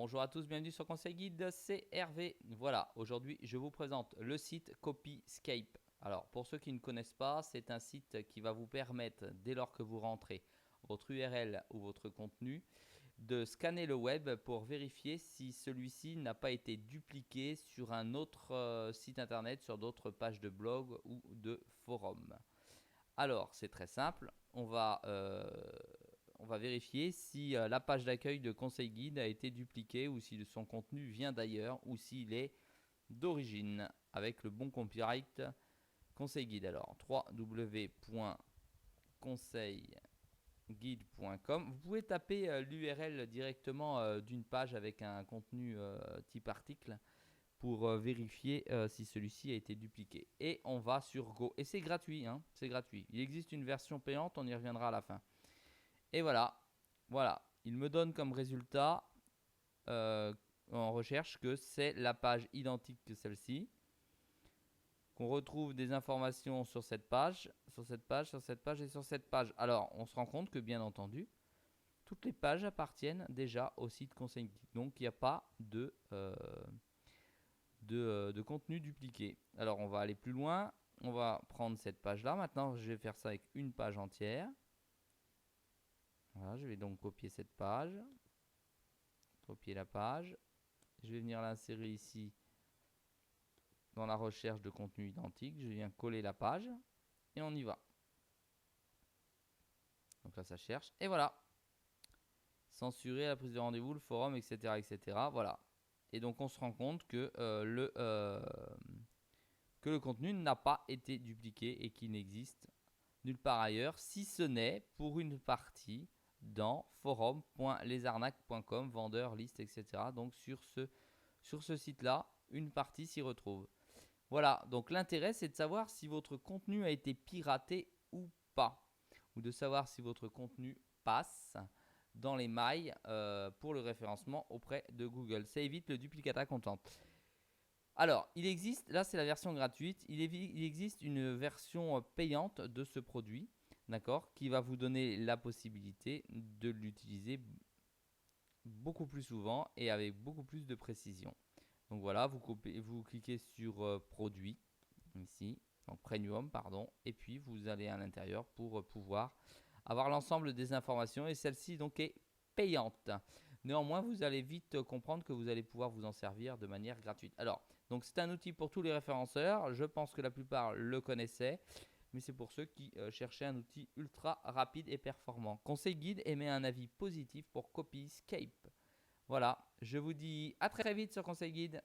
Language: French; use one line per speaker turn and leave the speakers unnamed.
Bonjour à tous, bienvenue sur Conseil Guide, c'est Hervé. Voilà, aujourd'hui je vous présente le site Copyscape. Alors pour ceux qui ne connaissent pas, c'est un site qui va vous permettre, dès lors que vous rentrez votre URL ou votre contenu, de scanner le web pour vérifier si celui-ci n'a pas été dupliqué sur un autre site internet, sur d'autres pages de blog ou de forum. Alors c'est très simple, on va vérifier si la page d'accueil de Conseil Guide a été dupliquée ou si son contenu vient d'ailleurs ou s'il est d'origine avec le bon copyright Conseil Guide. Alors www.conseilguide.com. Vous pouvez taper l'URL directement d'une page avec un contenu type article pour vérifier si celui-ci a été dupliqué. Et on va sur Go. Et c'est gratuit, hein, c'est gratuit. Il existe une version payante, on y reviendra à la fin. Et voilà, il me donne comme résultat en recherche que c'est la page identique que celle-ci, qu'on retrouve des informations sur cette page, sur cette page, sur cette page et sur cette page. Alors, on se rend compte que bien entendu, toutes les pages appartiennent déjà au site Conseil Guide. Donc, il n'y a pas de contenu dupliqué. Alors, on va aller plus loin. On va prendre cette page-là. Maintenant, je vais faire ça avec une page entière. Voilà, je vais donc copier cette page. Copier la page. Je vais venir l'insérer ici dans la recherche de contenu identique. Je viens coller la page et on y va. Donc là, ça cherche. Et voilà. Censurer la prise de rendez-vous, le forum, etc., etc. Voilà. Et donc, on se rend compte que le contenu n'a pas été dupliqué et qu'il n'existe nulle part ailleurs, si ce n'est pour une partie dans forum.lesarnaques.com, vendeur, liste, etc. Donc, sur ce site-là, une partie s'y retrouve. Voilà, donc l'intérêt c'est de savoir si votre contenu a été piraté ou pas, ou de savoir si votre contenu passe dans les mailles pour le référencement auprès de Google. Ça évite le duplicata content. Alors, il existe, là c'est la version gratuite, il existe une version payante de ce produit, d'accord, qui va vous donner la possibilité de l'utiliser beaucoup plus souvent et avec beaucoup plus de précision. Donc voilà, vous cliquez sur produit ici, donc premium pardon, et puis vous allez à l'intérieur pour pouvoir avoir l'ensemble des informations et celle-ci donc est payante. Néanmoins, vous allez vite comprendre que vous allez pouvoir vous en servir de manière gratuite. Alors, donc c'est un outil pour tous les référenceurs, je pense que la plupart le connaissaient, mais c'est pour ceux qui cherchaient un outil ultra rapide et performant. Conseil Guide émet un avis positif pour Copyscape. Voilà, je vous dis à très vite sur Conseil Guide.